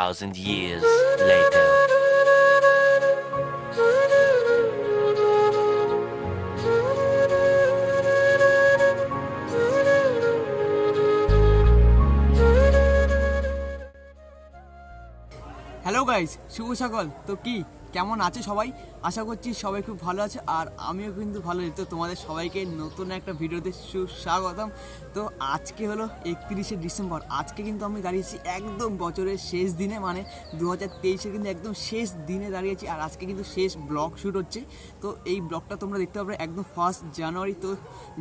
2,000 years later. Hello guys, শুভ সকাল। তো কি কেমন আছে সবাই? আশা করছি সবাই খুব ভালো আছে, আর আমিও কিন্তু ভালো আছি। তো তোমাদের সবাইকে নতুন একটা ভিডিওতে সুস্বাগতম। তো আজকে হলো 31শে ডিসেম্বর। আজকে কিন্তু আমি দাঁড়িয়েছি একদম বছরের শেষ দিনে, মানে 2023-এর কিন্তু একদম শেষ দিনে দাঁড়িয়েছি। আর আজকে কিন্তু শেষ ব্লগ শ্যুট হচ্ছে। তো এই ব্লগটা তোমরা দেখতে পারবে একদম 1 জানুয়ারি। তো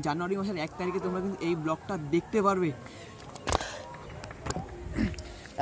জানুয়ারি মাসের 1 তারিখে তোমরা কিন্তু এই ব্লগটা দেখতে পারবে।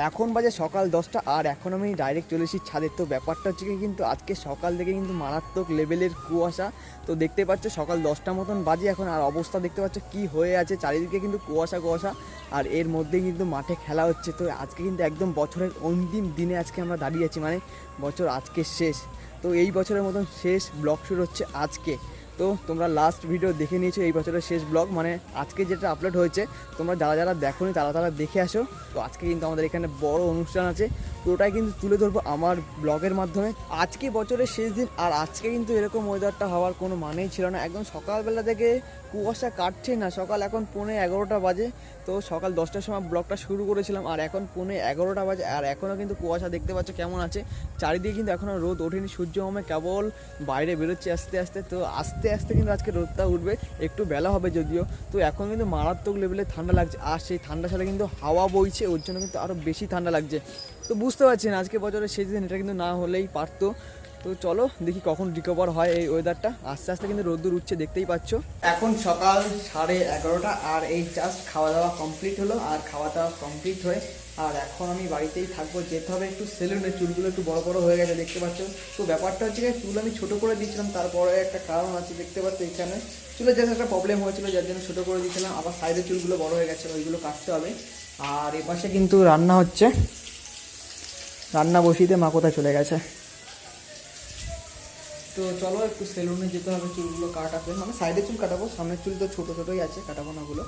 এখন বাজে সকাল 10টা, আর এখন আমি ডাইরেক্ট চলে এসেছি ছাদের। তো ব্যাপারটা হচ্ছে কি, কিন্তু আজকে সকাল থেকে কিন্তু মারাত্মক লেভেলের কুয়াশা। তো দেখতে পাচ্ছ সকাল 10টা মতন বাজে এখন, আর অবস্থা দেখতে পাচ্ছ কি হয়ে আছে চারিদিকে, কিন্তু কুয়াশা। আর এর মধ্যেই কিন্তু মাঠে খেলা হচ্ছে। তো আজকে কিন্তু একদম বছরের অন্তিম দিনে আজকে আমরা দাঁড়িয়ে আছি, মানে বছর আজকে শেষ। তো এই বছরের মতন শেষ ব্লগ শুরু হচ্ছে আজকে। তো তোমরা লাস্ট ভিডিও দেখে নিয়েছো এই বছরের শেষ ব্লগ, মানে আজকে যেটা আপলোড হয়েছে। তোমরা যারা দেখোনি তারা দেখে আসো। তো আজকে কিন্তু আমাদের এখানে বড় অনুষ্ঠান আছে, পুরোটাই কিন্তু তুলে ধরবো আমার ব্লগের মাধ্যমে। আজকে বছরের শেষ দিন, আর আজকে কিন্তু এরকম ওয়েদারটা হওয়ার কোনো মানেই ছিল না। একদম সকালবেলা থেকে কুয়াশা কাটছে না। সকাল এখন 11:45 বাজে। তো সকাল 10টার সময় ব্লগটা শুরু করেছিলাম, আর এখন 11:45 বাজে, আর এখনও কিন্তু কুয়াশা দেখতে পাচ্ছ কেমন আছে চারিদিকে। কিন্তু এখনও রোদ ওঠেনি, সূর্য মামে কেবল বাইরে বেরোচ্ছে আস্তে আস্তে। তো আস্তে আস্তে কিন্তু আজকে রোদটা উঠবে, একটু বেলা হবে যদিও। তো এখন কিন্তু মারাত্মক লেভেলে ঠান্ডা লাগছে, আর সেই ঠান্ডার সাথে কিন্তু হাওয়া বইছে, ওর জন্য কিন্তু আরও বেশি ঠান্ডা লাগছে। তো বুঝতে পারছেন আজকে বছরের শেষ দিন, এটা কিন্তু না হলেই পারতো। তো চলো দেখি কখন রিকভার হয় এই ওয়েদারটা। আস্তে আস্তে কিন্তু রোদ্দুর উঠছে, দেখতেই পাচ্ছ। এখন সকাল 11:30, আর এই জাস্ট খাওয়া দাওয়া কমপ্লিট হলো। আর খাওয়া দাওয়া কমপ্লিট হয়ে আর এখন আমি বাড়িতেই থাকবো, যেতে হবে একটু সেলুনে। চুলগুলো একটু বড় বড় হয়ে গেছে, দেখতে পাচ্ছ। তো ব্যাপারটা হচ্ছে যে চুল আমি ছোটো করে দিয়েছিলাম, তারপরে একটা কারণ আছে, দেখতে পাচ্ছ এখানে চুলের জাস্ট একটা প্রবলেম হয়েছিল, যার জন্য ছোটো করে দিয়েছিলাম। আবার সাইডে চুলগুলো বড় হয়ে গেছে, ওইগুলো কাটতে হবে। আর এপাশে কিন্তু রান্না হচ্ছে, রান্না বসিতে মা কোথায় চলে গেছে। তো চলো একটু সেলুনে যেতে হবে চুলগুলো কাটাতে, মানে সাইডে চুল কাটাবো, সামনের চুল তো ছোটো ছোটোই আছে, কাটাবো না ওগুলো।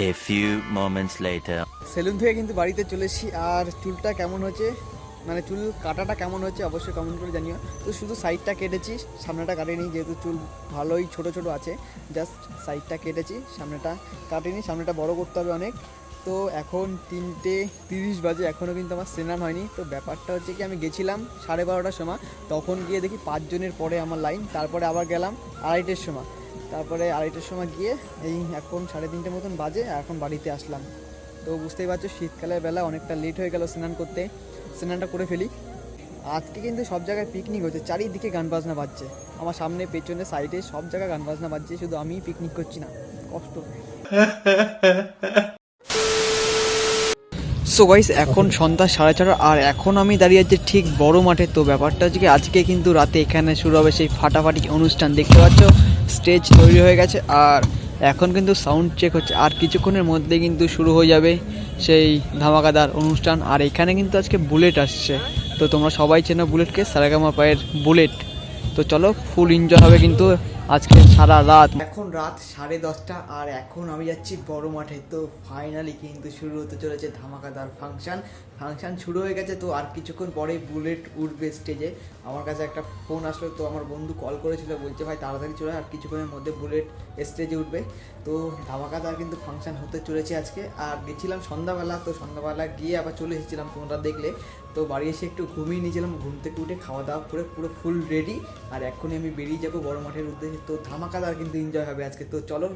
A few moments later. Salon থেকে কিন্তু বাড়িতে চলেছি, আর চুলটা কেমন হচ্ছে, মানে চুল কাটাটা কেমন হচ্ছে অবশ্যই কমেন্ট করে জানিও। তো শুধু সাইডটা কেটেছি, সামনেটা কাটিনি, যেহেতু চুল ভালোই ছোটো ছোটো আছে। জাস্ট সাইডটা কেটেছি, সামনেটা কাটিনি, সামনেটা বড় করতে হবে অনেক। তো এখন 3:30 বাজে, এখনও কিন্তু আমার স্নান হয়নি। তো ব্যাপারটা হচ্ছে কি, আমি গেছিলাম 12:30টার সময়, তখন গিয়ে দেখি 5 জনের পরে আমার লাইন। তারপরে আবার গেলাম 2:30টার সময়, তারপরে 2:30টার সময় গিয়ে এই এখন 3:30 মতন বাজে, এখন বাড়িতে আসলাম। তো বুঝতেই পারছো শীতকালের বেলা অনেকটা লেট হয়ে গেল স্নান করতে, স্নানটা করে ফেলি। আজকে কিন্তু সব জায়গায় পিকনিক হচ্ছে, চারিদিকে গান বাজনা বাজছে, আমার সামনে পেছনে সাইডে সব জায়গায় গান বাজনা বাজছে, শুধু আমিই পিকনিক করছি না, কষ্ট। সো গাইস, এখন সন্ধ্যা 4:30, আর এখন আমি দাঁড়িয়ে আছি ঠিক বড় মাঠে। তো ব্যাপারটা হচ্ছে কি, আজকে কিন্তু রাতে এখানে শুরু হবে সেই ফাটাফাটি অনুষ্ঠান, দেখতে পাচ্ছ স্টেজ তৈরি হয়ে গেছে, আর এখন কিন্তু সাউন্ড চেক হচ্ছে, আর কিছুক্ষণের মধ্যে কিন্তু শুরু হয়ে যাবে সেই ধামাকাদার অনুষ্ঠান। আর এখানে কিন্তু আজকে বুলেট আসছে, তো তোমরা সবাই চেনো বুলেটকে, সারেগামা পায়ের বুলেট। তো চলো ফুল এনজয় হবে কিন্তু আজকে সারা রাত। এখন রাত 10:30, আর এখন আমি যাচ্ছি বড় মাঠে। তো ফাইনালি কিন্তু শুরু হতে চলেছে ধামাকাদার ফাংশন শুরু হয়ে গেছে। তো আর কিছুক্ষণ পরেই বুলেট উঠবে স্টেজে। আমার কাছে একটা ফোন আসলো, তো আমার বন্ধু কল করেছিল, বলছে ভাই তাড়াতাড়ি চলে, আর কিছুক্ষণের মধ্যে বুলেট স্টেজে উঠবে। তো ধামাকাদার কিন্তু ফাংশন হতে চলেছে আজকে। আর গেছিলাম সন্ধ্যাবেলা, তো সন্ধ্যাবেলা গিয়ে আবার চলে এসেছিলাম, তোমরা দেখলে। তো বাড়ি এসে একটু ঘুমিয়ে নিয়েছিলাম, ঘুম থেকে উঠে খাওয়া দাওয়া করে পুরো ফুল রেডি, আর এখনই আমি বেরিয়ে যাবো বড় মাঠের উদ্দেশ্যে। তো ধামাকাদার কিন্তু এনজয় হবে আজকে, তো চলো।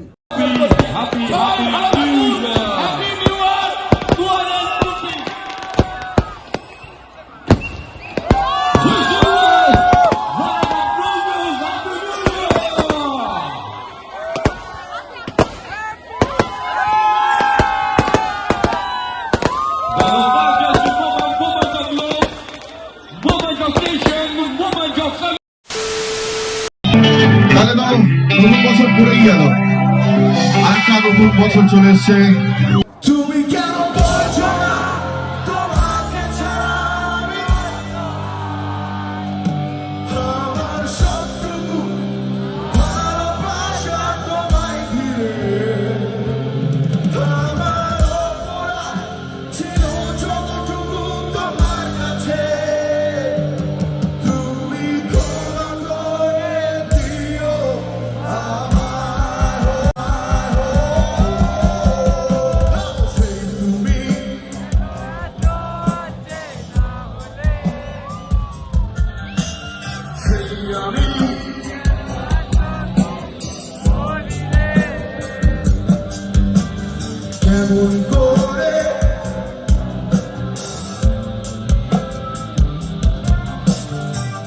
তাহলে তো নতুন বছর পড়েই গেল, আরেকটা নতুন বছর চলে এসছে। তুমি কেন বলছো না তোমাকে ছাড়া আমি আমার সবটুকু ভালোবাসা তোমায় ঘিরে, আমার অপরাধ এমন করে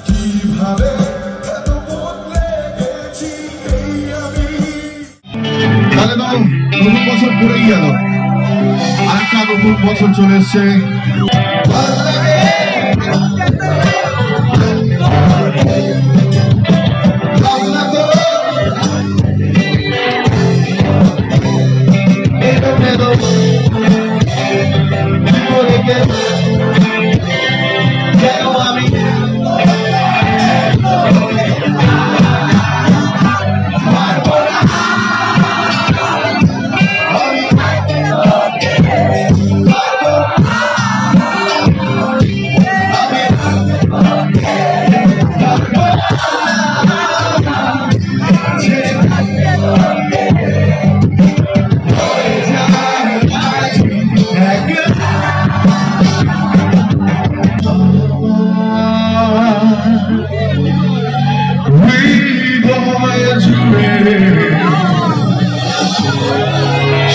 কিভাবে এত বদলে গেছি এই আমি। তাহলে তো নতুন বছর পড়েই গেল, আরেকটা নতুন বছর চলে এসছে। ভালো লাগে। ভালো লাগতো। এলো জীবনে গেল আমি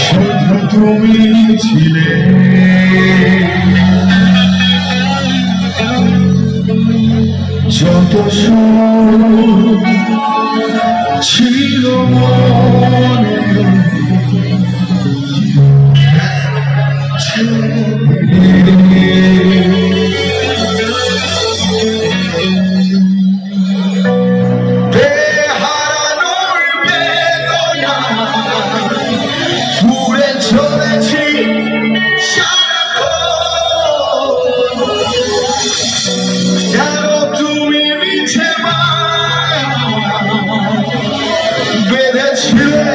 শুধু তুমি ছিলে যত ছিল মনে চলেছি কেন তুমি মিছে বেঁধেছিলে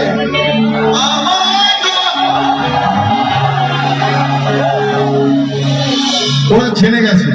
ওরা জেনে গেছে।